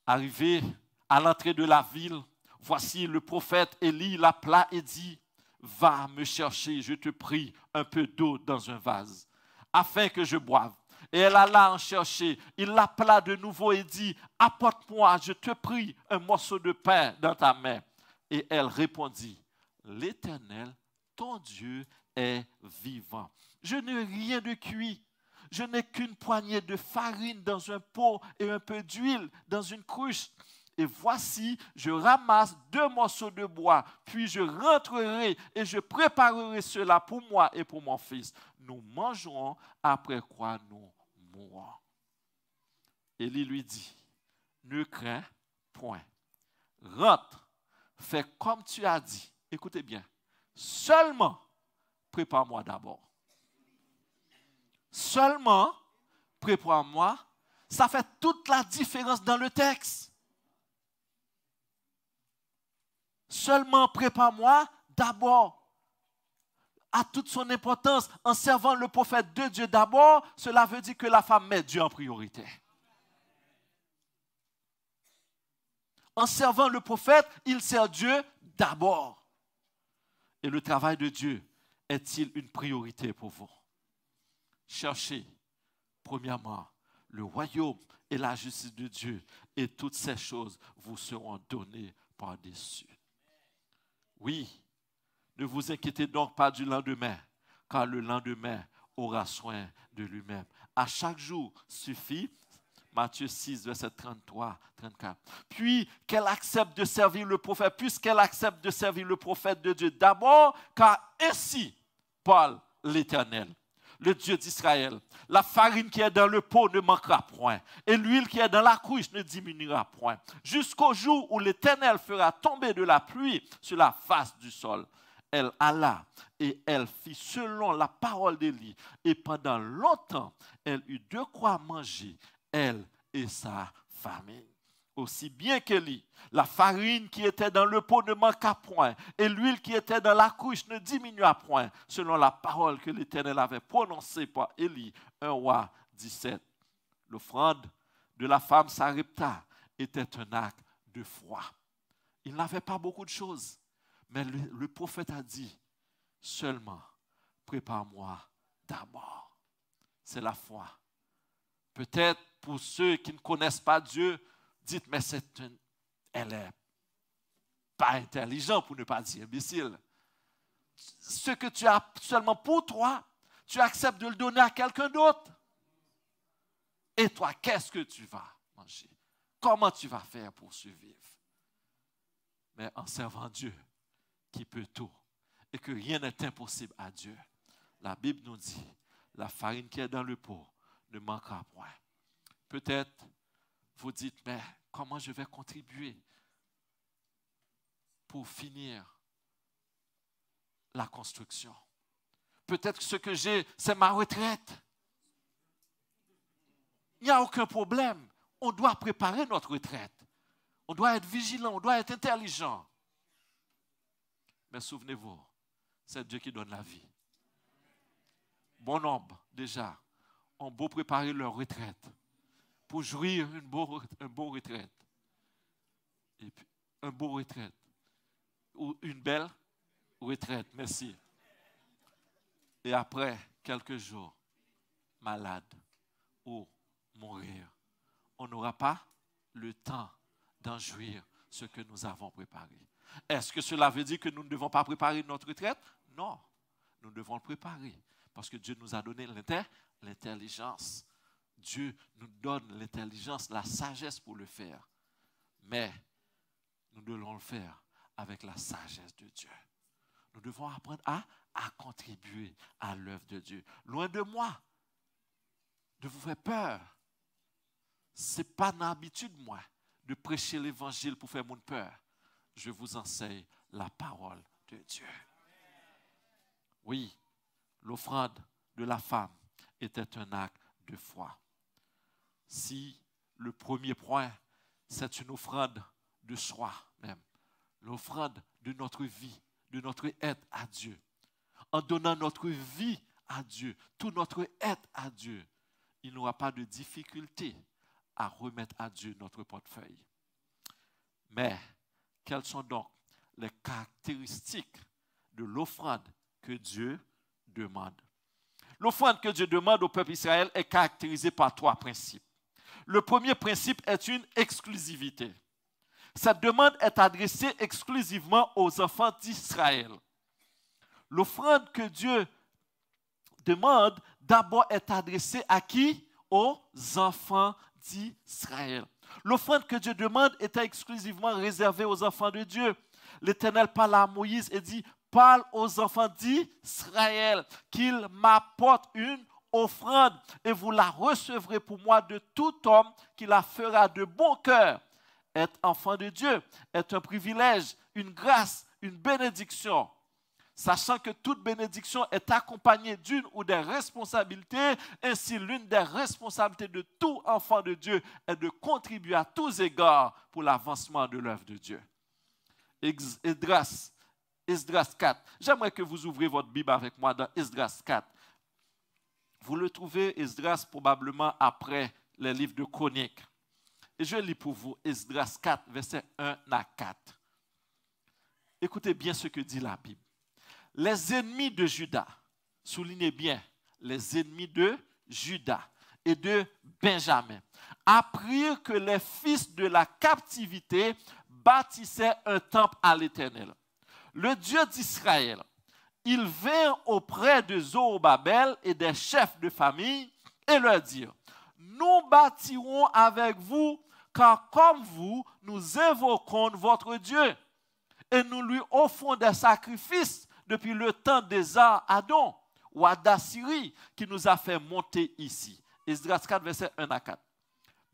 Arrivé à l'entrée de la ville, voici le prophète Élie l'appela et dit, « Va me chercher, je te prie, un peu d'eau dans un vase, afin que je boive. » Et elle alla en chercher. Il l'appela de nouveau et dit, « Apporte-moi, je te prie, un morceau de pain dans ta main. » Et elle répondit, « L'Éternel, ton Dieu, est vivant. Je n'ai rien de cuit. Je n'ai qu'une poignée de farine dans un pot et un peu d'huile dans une cruche. Et voici, je ramasse 2 morceaux de bois, puis je rentrerai et je préparerai cela pour moi et pour mon fils. Nous mangerons, après quoi nous mourrons. » Élie lui dit, « Ne crains point. Rentre, fais comme tu as dit. » Écoutez bien. Seulement, prépare-moi d'abord. Seulement, prépare-moi. Ça fait toute la différence dans le texte. Seulement prépare-moi d'abord. A toute son importance, en servant le prophète de Dieu d'abord, cela veut dire que la femme met Dieu en priorité. En servant le prophète, il sert Dieu d'abord. Et le travail de Dieu est-il une priorité pour vous? Cherchez, premièrement, le royaume et la justice de Dieu, et toutes ces choses vous seront données par-dessus. Oui, ne vous inquiétez donc pas du lendemain, car le lendemain aura soin de lui-même. À chaque jour suffit, Matthieu 6, verset 33, 34. Puis qu'elle accepte de servir le prophète, puisqu'elle accepte de servir le prophète de Dieu d'abord, car ainsi parle l'Éternel, le Dieu d'Israël. La farine qui est dans le pot ne manquera point, et l'huile qui est dans la cruche ne diminuera point, jusqu'au jour où l'Éternel fera tomber de la pluie sur la face du sol. Elle alla et elle fit selon la parole d'Élie, et pendant longtemps, elle eut de quoi manger, elle et sa famille. Aussi bien qu'Élie, la farine qui était dans le pot ne manqua point, et l'huile qui était dans la cruche ne diminua point, selon la parole que l'Éternel avait prononcée par Élie, 1 Roi 17. L'offrande de la femme Sarepta était un acte de foi. Il n'avait pas beaucoup de choses, mais le prophète a dit, seulement prépare-moi d'abord. C'est la foi. Peut-être pour ceux qui ne connaissent pas Dieu, dites, mais elle n'est pas intelligente, pour ne pas dire imbécile. Ce que tu as seulement pour toi, tu acceptes de le donner à quelqu'un d'autre. Et toi, qu'est-ce que tu vas manger? Comment tu vas faire pour survivre? Mais en servant Dieu, qui peut tout, et que rien n'est impossible à Dieu, la Bible nous dit, la farine qui est dans le pot ne manquera point. Peut-être vous dites, mais comment je vais contribuer pour finir la construction. Peut-être que ce que j'ai, c'est ma retraite. Il n'y a aucun problème. On doit préparer notre retraite. On doit être vigilant, on doit être intelligent. Mais souvenez-vous, c'est Dieu qui donne la vie. Bon nombre, déjà, ont beau préparer leur retraite pour jouir une beau retraite. Et puis, un beau retraite. Ou une belle retraite, merci. Et après, quelques jours, malade ou mourir. On n'aura pas le temps d'en jouir ce que nous avons préparé. Est-ce que cela veut dire que nous ne devons pas préparer notre retraite? Non, nous devons le préparer parce que Dieu nous a donné l'intelligence. Dieu nous donne l'intelligence, la sagesse pour le faire. Mais nous devons le faire avec la sagesse de Dieu. Nous devons apprendre à contribuer à l'œuvre de Dieu. Loin de moi de vous faire peur. Ce n'est pas dans l'habitude, moi, de prêcher l'évangile pour faire mon peur. Je vous enseigne la parole de Dieu. Oui, l'offrande de la femme était un acte de foi. Si le premier point, c'est une offrande de soi même, l'offrande de notre vie, de notre être à Dieu. En donnant notre vie à Dieu, tout notre être à Dieu, il n'y aura pas de difficulté à remettre à Dieu notre portefeuille. Mais, quelles sont donc les caractéristiques de l'offrande que Dieu demande? L'offrande que Dieu demande au peuple d'Israël est caractérisée par 3 principes. Le premier principe est une exclusivité. Cette demande est adressée exclusivement aux enfants d'Israël. L'offrande que Dieu demande d'abord est adressée à qui? Aux enfants d'Israël. L'offrande que Dieu demande était exclusivement réservée aux enfants de Dieu. L'Éternel parle à Moïse et dit, parle aux enfants d'Israël qu'ils m'apportent une offrande et vous la recevrez pour moi de tout homme qui la fera de bon cœur. Être enfant de Dieu est un privilège, une grâce, une bénédiction. Sachant que toute bénédiction est accompagnée d'une ou des responsabilités, ainsi l'une des responsabilités de tout enfant de Dieu est de contribuer à tous égards pour l'avancement de l'œuvre de Dieu. Esdras 4. J'aimerais que vous ouvriez votre Bible avec moi dans Esdras 4. Vous le trouvez, Esdras, probablement après les livres de Chroniques. Et je lis pour vous Esdras 4, versets 1 à 4. Écoutez bien ce que dit la Bible. Les ennemis de Juda, soulignez bien, les ennemis de Juda et de Benjamin, apprirent que les fils de la captivité bâtissaient un temple à l'Éternel, le Dieu d'Israël. Ils vinrent auprès de Zorobabel et des chefs de famille et leur dirent, nous bâtirons avec vous, car comme vous, nous invoquons votre Dieu et nous lui offrons des sacrifices depuis le temps d'Esar-Adon, ou d'Assyrie, qui nous a fait monter ici. Esdras 4, versets 1 à 4.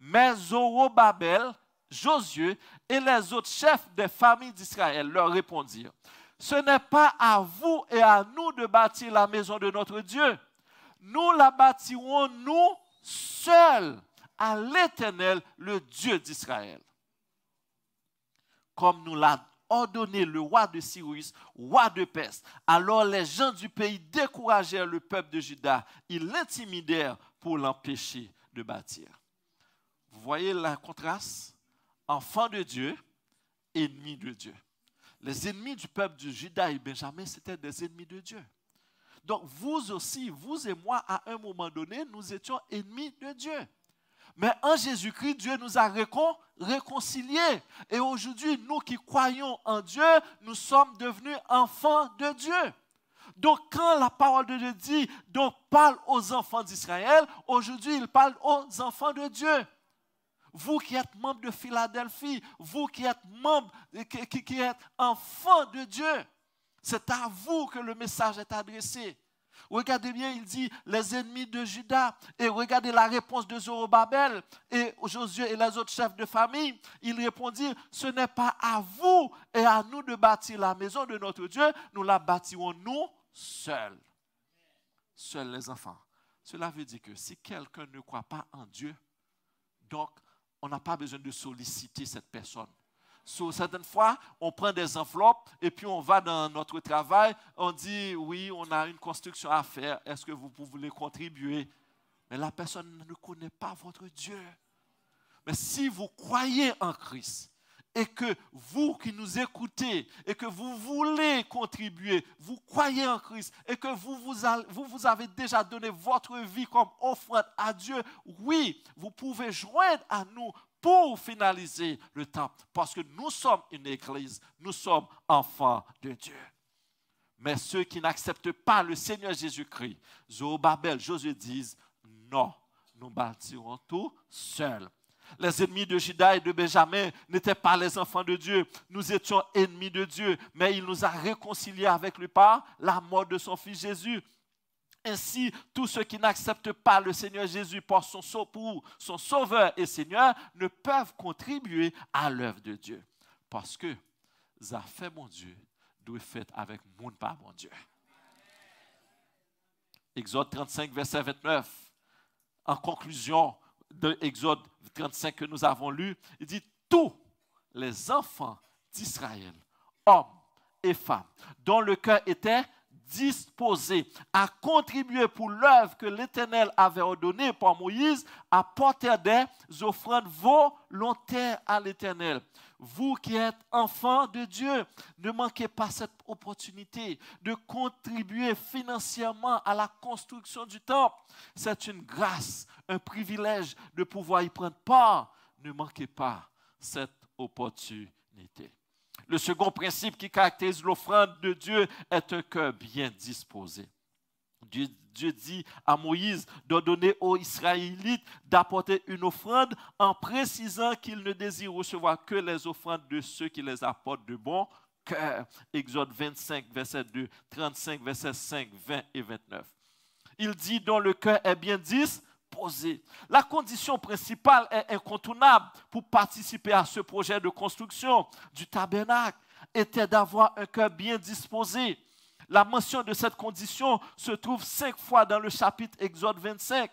Mais Zorobabel, Josué et les autres chefs des familles d'Israël leur répondirent, ce n'est pas à vous et à nous de bâtir la maison de notre Dieu. Nous la bâtirons nous seuls à l'Éternel, le Dieu d'Israël. Comme nous l'a ordonné le roi de Cyrus, roi de Perse. Alors les gens du pays découragèrent le peuple de Juda. Ils l'intimidèrent pour l'empêcher de bâtir. Vous voyez le contraste? Enfants de Dieu, ennemis de Dieu. Les ennemis du peuple de Juda et Benjamin, c'était des ennemis de Dieu. Donc vous aussi, vous et moi, à un moment donné, nous étions ennemis de Dieu. Mais en Jésus-Christ, Dieu nous a réconciliés. Et aujourd'hui, nous qui croyons en Dieu, nous sommes devenus enfants de Dieu. Donc quand la parole de Dieu dit, donc parle aux enfants d'Israël, aujourd'hui, il parle aux enfants de Dieu. Vous qui êtes membres de Philadelphie, vous qui êtes membres, qui êtes enfants de Dieu, c'est à vous que le message est adressé. Regardez bien, il dit les ennemis de Juda. Et regardez la réponse de Zorobabel et Josué et les autres chefs de famille. Ils répondirent, ce n'est pas à vous et à nous de bâtir la maison de notre Dieu, nous la bâtirons nous seuls. Seuls les enfants. Cela veut dire que si quelqu'un ne croit pas en Dieu, donc on n'a pas besoin de solliciter cette personne. Certaines fois, on prend des enveloppes et puis on va dans notre travail, on dit oui, on a une construction à faire, est-ce que vous voulez contribuer? Mais la personne ne connaît pas votre Dieu. Mais si vous croyez en Christ et que vous qui nous écoutez et que vous voulez contribuer, vous croyez en Christ et que vous avez déjà donné votre vie comme offrande à Dieu, oui, vous pouvez joindre à nous pour finaliser le temps. Parce que nous sommes une église, nous sommes enfants de Dieu. Mais ceux qui n'acceptent pas le Seigneur Jésus-Christ, Zorobabel, Josué disent, non, nous bâtirons tout seuls. Les ennemis de Juda et de Benjamin n'étaient pas les enfants de Dieu. Nous étions ennemis de Dieu, mais il nous a réconciliés avec lui par la mort de son fils Jésus. Ainsi, tous ceux qui n'acceptent pas le Seigneur Jésus pour son sauveur et Seigneur ne peuvent contribuer à l'œuvre de Dieu. Parce que ça fait mon Dieu, doit faire avec mon pas mon Dieu. Exode 35, verset 29. En conclusion de Exode 35 que nous avons lu, il dit tous les enfants d'Israël, hommes et femmes, dont le cœur était disposés à contribuer pour l'œuvre que l'Éternel avait ordonnée par Moïse, apportèrent des offrandes volontaires à l'Éternel. Vous qui êtes enfants de Dieu, ne manquez pas cette opportunité de contribuer financièrement à la construction du temple. C'est une grâce, un privilège de pouvoir y prendre part. Ne manquez pas cette opportunité. Le second principe qui caractérise l'offrande de Dieu est un cœur bien disposé. Dieu dit à Moïse d'ordonner aux Israélites d'apporter une offrande en précisant qu'il ne désire recevoir que les offrandes de ceux qui les apportent de bon cœur. Exode 25, verset 2, 35, verset 5, 20 et 29. Il dit dont le cœur est bien disposé. La condition principale est incontournable pour participer à ce projet de construction du tabernacle était d'avoir un cœur bien disposé. La mention de cette condition se trouve 5 fois dans le chapitre Exode 25.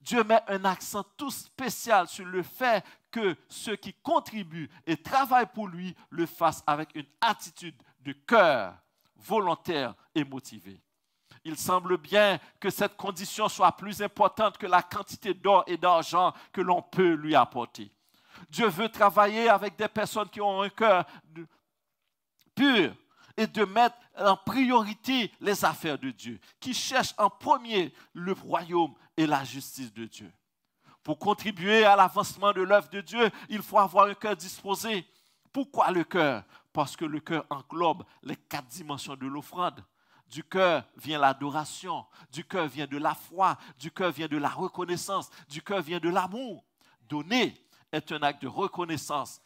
Dieu met un accent tout spécial sur le fait que ceux qui contribuent et travaillent pour lui le fassent avec une attitude de cœur volontaire et motivée. Il semble bien que cette condition soit plus importante que la quantité d'or et d'argent que l'on peut lui apporter. Dieu veut travailler avec des personnes qui ont un cœur pur et de mettre en priorité les affaires de Dieu, qui cherchent en premier le royaume et la justice de Dieu. Pour contribuer à l'avancement de l'œuvre de Dieu, il faut avoir un cœur disposé. Pourquoi le cœur? Parce que le cœur englobe les 4 dimensions de l'offrande. Du cœur vient l'adoration, du cœur vient de la foi, du cœur vient de la reconnaissance, du cœur vient de l'amour. Donner est un acte de reconnaissance,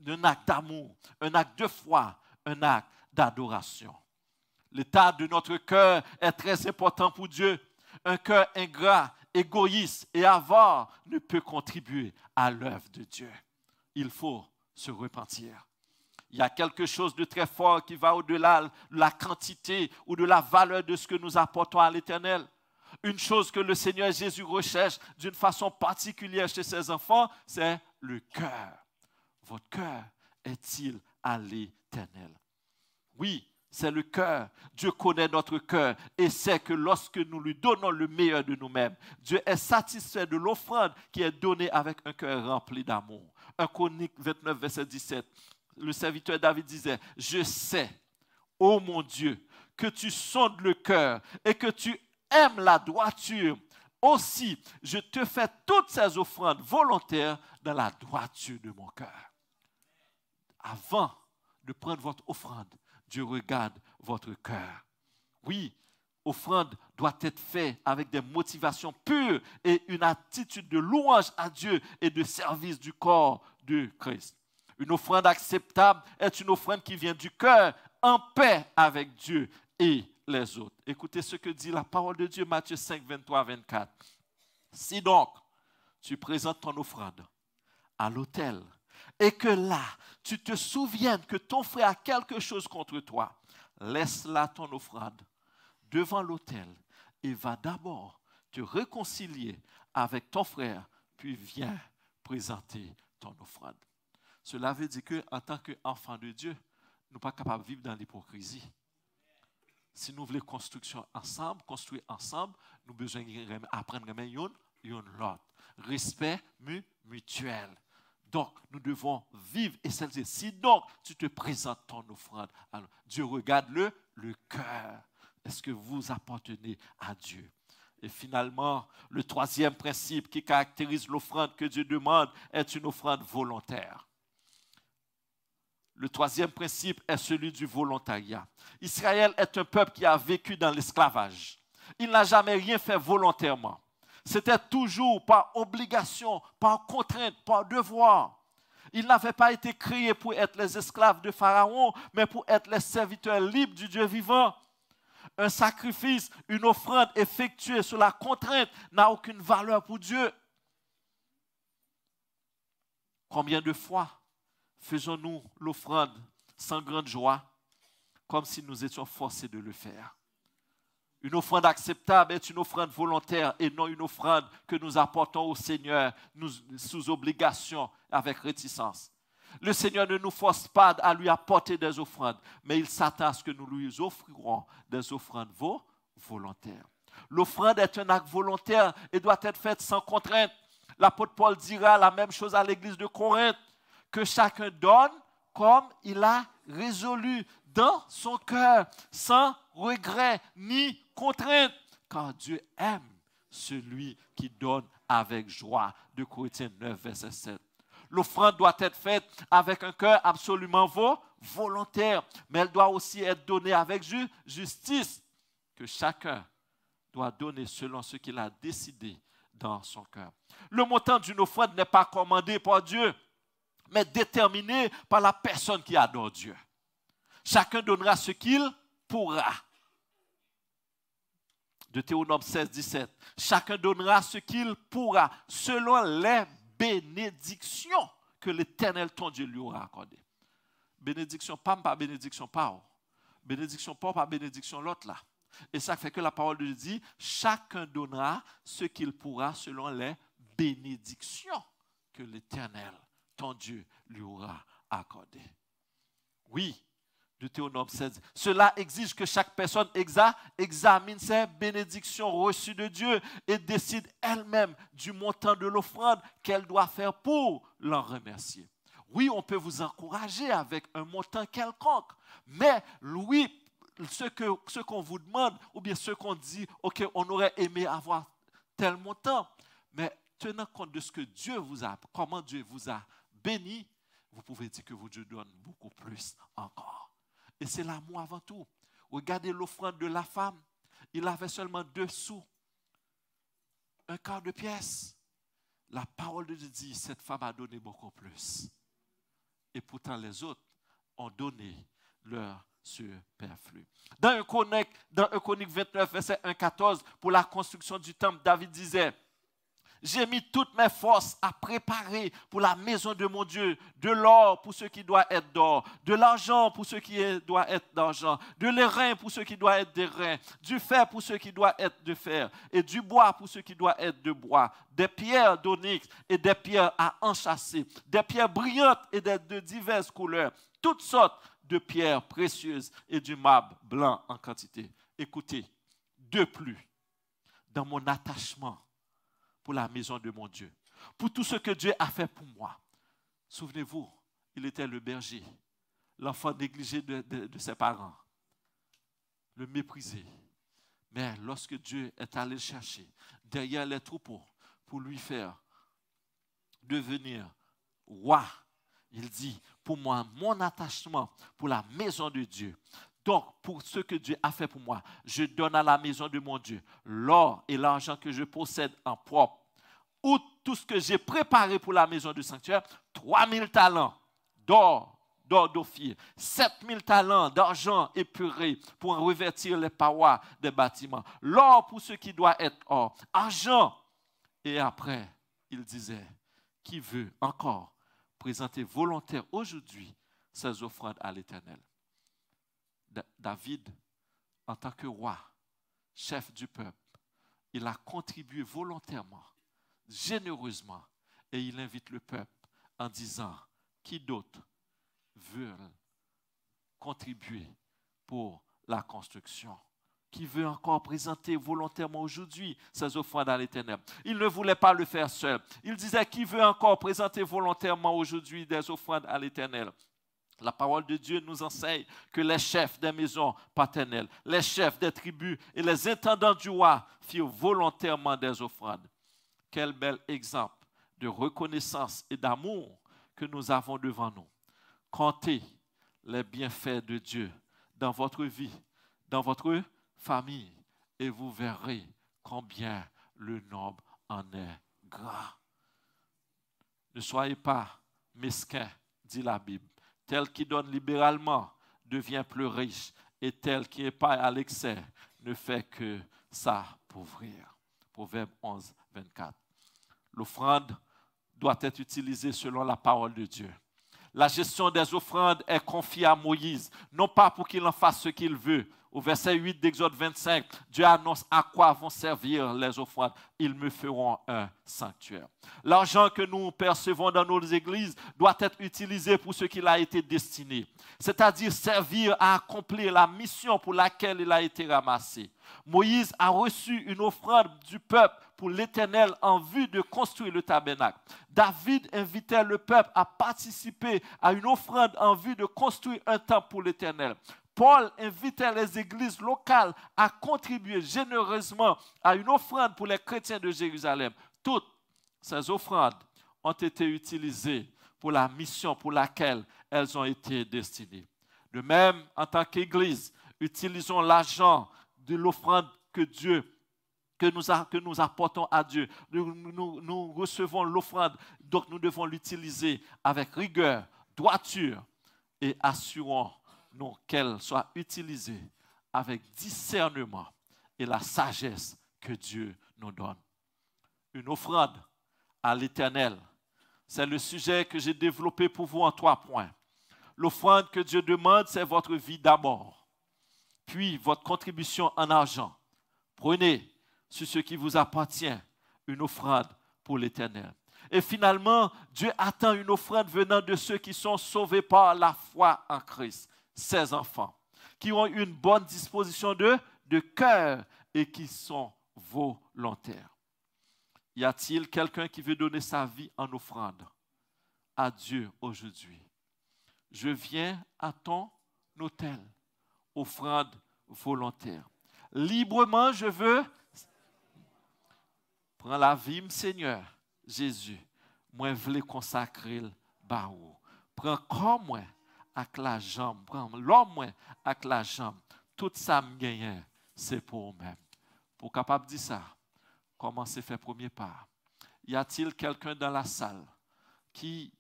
un acte d'amour, un acte de foi, un acte d'adoration. L'état de notre cœur est très important pour Dieu. Un cœur ingrat, égoïste et avare ne peut contribuer à l'œuvre de Dieu. Il faut se repentir. Il y a quelque chose de très fort qui va au-delà de la quantité ou de la valeur de ce que nous apportons à l'Éternel. Une chose que le Seigneur Jésus recherche d'une façon particulière chez ses enfants, c'est le cœur. Votre cœur est-il à l'Éternel? Oui, c'est le cœur. Dieu connaît notre cœur et sait que lorsque nous lui donnons le meilleur de nous-mêmes, Dieu est satisfait de l'offrande qui est donnée avec un cœur rempli d'amour. 1 Chroniques 29, verset 17. Le serviteur David disait, « Je sais, ô mon Dieu, que tu sondes le cœur et que tu aimes la droiture. Aussi, je te fais toutes ces offrandes volontaires dans la droiture de mon cœur. » Avant de prendre votre offrande, Dieu regarde votre cœur. Oui, offrande doit être faite avec des motivations pures et une attitude de louange à Dieu et de service du corps de Christ. Une offrande acceptable est une offrande qui vient du cœur en paix avec Dieu et les autres. Écoutez ce que dit la parole de Dieu, Matthieu 5, 23, 24. Si donc tu présentes ton offrande à l'autel et que là, tu te souviennes que ton frère a quelque chose contre toi, laisse là ton offrande devant l'autel et va d'abord te réconcilier avec ton frère, puis viens présenter ton offrande. Cela veut dire qu'en tant qu'enfants de Dieu, nous ne sommes pas capables de vivre dans l'hypocrisie. Si nous voulons construire ensemble, nous avons besoin d'apprendre à l'autre. Respect mutuel. Donc, nous devons vivre et celle-ci. Si donc tu te présentes ton offrande, alors Dieu regarde le cœur. Est-ce que vous appartenez à Dieu? Et finalement, le troisième principe qui caractérise l'offrande que Dieu demande est une offrande volontaire. Le troisième principe est celui du volontariat. Israël est un peuple qui a vécu dans l'esclavage. Il n'a jamais rien fait volontairement. C'était toujours par obligation, par contrainte, par devoir. Ils n'avaient pas été créés pour être les esclaves de Pharaon, mais pour être les serviteurs libres du Dieu vivant. Un sacrifice, une offrande effectuée sur la contrainte n'a aucune valeur pour Dieu. Combien de fois faisons-nous l'offrande sans grande joie, comme si nous étions forcés de le faire? Une offrande acceptable est une offrande volontaire et non une offrande que nous apportons au Seigneur sous obligation, avec réticence. Le Seigneur ne nous force pas à lui apporter des offrandes, mais il s'attend à ce que nous lui offrirons des offrandes volontaires. L'offrande est un acte volontaire et doit être faite sans contrainte. L'apôtre Paul dira la même chose à l'église de Corinthe, que chacun donne comme il a résolu dans son cœur, sans regret ni contrainte, car Dieu aime celui qui donne avec joie. 2 Corinthiens 9, verset 7. L'offrande doit être faite avec un cœur absolument volontaire, mais elle doit aussi être donnée avec justice, que chacun doit donner selon ce qu'il a décidé dans son cœur. Le montant d'une offrande n'est pas commandé par Dieu, mais déterminé par la personne qui adore Dieu. Chacun donnera ce qu'il pourra. Deutéronome 16, 17. Chacun donnera ce qu'il pourra, selon les bénédictions que l'Éternel, ton Dieu, lui aura accordées. Bénédiction, pas bénédiction, pas. Bénédiction, pas bénédiction, l'autre là. Et ça fait que la parole de Dieu dit, chacun donnera ce qu'il pourra selon les bénédictions que l'Éternel, ton Dieu, lui aura accordées. Oui, Deutéronome 16. Cela exige que chaque personne examine ses bénédictions reçues de Dieu et décide elle-même du montant de l'offrande qu'elle doit faire pour l'en remercier. Oui, on peut vous encourager avec un montant quelconque, mais oui, ce qu'on vous demande, ou bien ce qu'on dit, ok, on aurait aimé avoir tel montant, mais tenant compte de ce que Dieu vous a, comment Dieu vous a béni, vous pouvez dire que Dieu donne beaucoup plus encore. Et c'est l'amour avant tout. Regardez l'offrande de la femme. Il avait seulement 2 sous. 1/4 de pièce. La parole de Dieu dit, cette femme a donné beaucoup plus. Et pourtant les autres ont donné leur superflu. Dans 1 Chronique 29, verset 1-14, pour la construction du temple, David disait, j'ai mis toutes mes forces à préparer pour la maison de mon Dieu, de l'or pour ce qui doit être d'or, de l'argent pour ce qui doit être d'argent, de l'airain pour ce qui doit être d'airain, du fer pour ce qui doit être de fer, et du bois pour ce qui doit être de bois, des pierres d'onyx et des pierres à enchâsser, des pierres brillantes et de diverses couleurs, toutes sortes de pierres précieuses et du marbre blanc en quantité. Écoutez, de plus, dans mon attachement pour la maison de mon Dieu, pour tout ce que Dieu a fait pour moi. Souvenez-vous, il était le berger, l'enfant négligé de ses parents, le méprisé. Mais lorsque Dieu est allé le chercher derrière les troupeaux pour lui faire devenir roi, il dit, pour moi, mon attachement pour la maison de Dieu, donc, pour ce que Dieu a fait pour moi, je donne à la maison de mon Dieu l'or et l'argent que je possède en propre, ou tout ce que j'ai préparé pour la maison du sanctuaire, 3000 talents d'or, d'or d'Ophir, 7000 talents d'argent épuré pour en revêtir les parois des bâtiments, l'or pour ce qui doit être or, argent. Et après, il disait, qui veut encore présenter volontaire aujourd'hui ses offrandes à l'Éternel? David, en tant que roi, chef du peuple, il a contribué volontairement, généreusement, et il invite le peuple en disant, qui d'autre veut contribuer pour la construction? Qui veut encore présenter volontairement aujourd'hui ses offrandes à l'Éternel? Il ne voulait pas le faire seul. Il disait, qui veut encore présenter volontairement aujourd'hui des offrandes à l'Éternel? La parole de Dieu nous enseigne que les chefs des maisons paternelles, les chefs des tribus et les intendants du roi firent volontairement des offrandes. Quel bel exemple de reconnaissance et d'amour que nous avons devant nous. Comptez les bienfaits de Dieu dans votre vie, dans votre famille, et vous verrez combien le nombre en est grand. Ne soyez pas mesquins, dit la Bible. Tel qui donne libéralement devient plus riche, et tel qui épargne à l'excès ne fait que s'appauvrir. Proverbe 11, 24. L'offrande doit être utilisée selon la parole de Dieu. La gestion des offrandes est confiée à Moïse, non pas pour qu'il en fasse ce qu'il veut. Au verset 8 d'Exode 25, Dieu annonce à quoi vont servir les offrandes. Ils me feront un sanctuaire. L'argent que nous percevons dans nos églises doit être utilisé pour ce qu'il a été destiné, c'est-à-dire servir à accomplir la mission pour laquelle il a été ramassé. Moïse a reçu une offrande du peuple pour l'Éternel en vue de construire le tabernacle. David invitait le peuple à participer à une offrande en vue de construire un temple pour l'Éternel. Paul invitait les églises locales à contribuer généreusement à une offrande pour les chrétiens de Jérusalem. Toutes ces offrandes ont été utilisées pour la mission pour laquelle elles ont été destinées. De même, en tant qu'Église, utilisons l'argent de l'offrande que nous apportons à Dieu. Nous recevons l'offrande, donc nous devons l'utiliser avec rigueur, droiture, et assurons-nous qu'elle soit utilisée avec discernement et la sagesse que Dieu nous donne. Une offrande à l'Éternel, c'est le sujet que j'ai développé pour vous en 3 points. L'offrande que Dieu demande, c'est votre vie d'abord, puis votre contribution en argent. Prenez sur ce qui vous appartient une offrande pour l'Éternel. Et finalement, Dieu attend une offrande venant de ceux qui sont sauvés par la foi en Christ, ses enfants, qui ont une bonne disposition de cœur et qui sont volontaires. Y a-t-il quelqu'un qui veut donner sa vie en offrande à Dieu aujourd'hui? Je viens à ton autel, offrande volontaire. Librement, je veux prendre la vie, Seigneur Jésus. Moi, je veux consacrer le barreau. Prends comme moi avec la jambe, prends l'homme moi avec la jambe. Tout ça me gagne, c'est pour moi-même. Pour capable de dire ça, commencez à faire premier pas. Y a-t-il quelqu'un dans la salle qui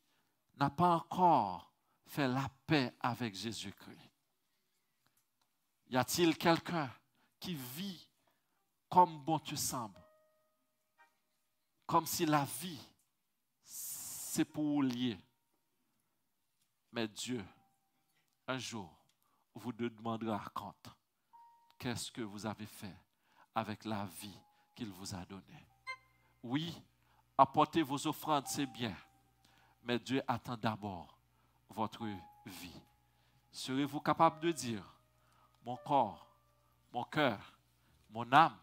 n'a pas encore fait la paix avec Jésus-Christ? Y a-t-il quelqu'un qui vit comme bon te semble? Comme si la vie, c'est pour lier. Mais Dieu, un jour, vous demandera compte. Qu'est-ce que vous avez fait avec la vie qu'il vous a donnée? Oui, apportez vos offrandes, c'est bien. Mais Dieu attend d'abord votre vie. Serez-vous capable de dire, mon corps, mon cœur, mon âme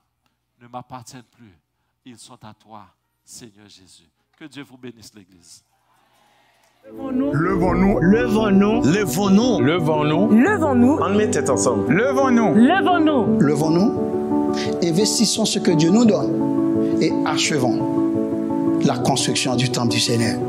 ne m'appartiennent plus. Ils sont à toi, Seigneur Jésus. Que Dieu vous bénisse, l'Église. Levons-nous. Levons-nous. Levons-nous. Levons-nous. Levons-nous. Levons-nous. On met tête ensemble. Levons-nous. Levons-nous. Levons-nous, investissons ce que Dieu nous donne et achevons la construction du temple du Seigneur.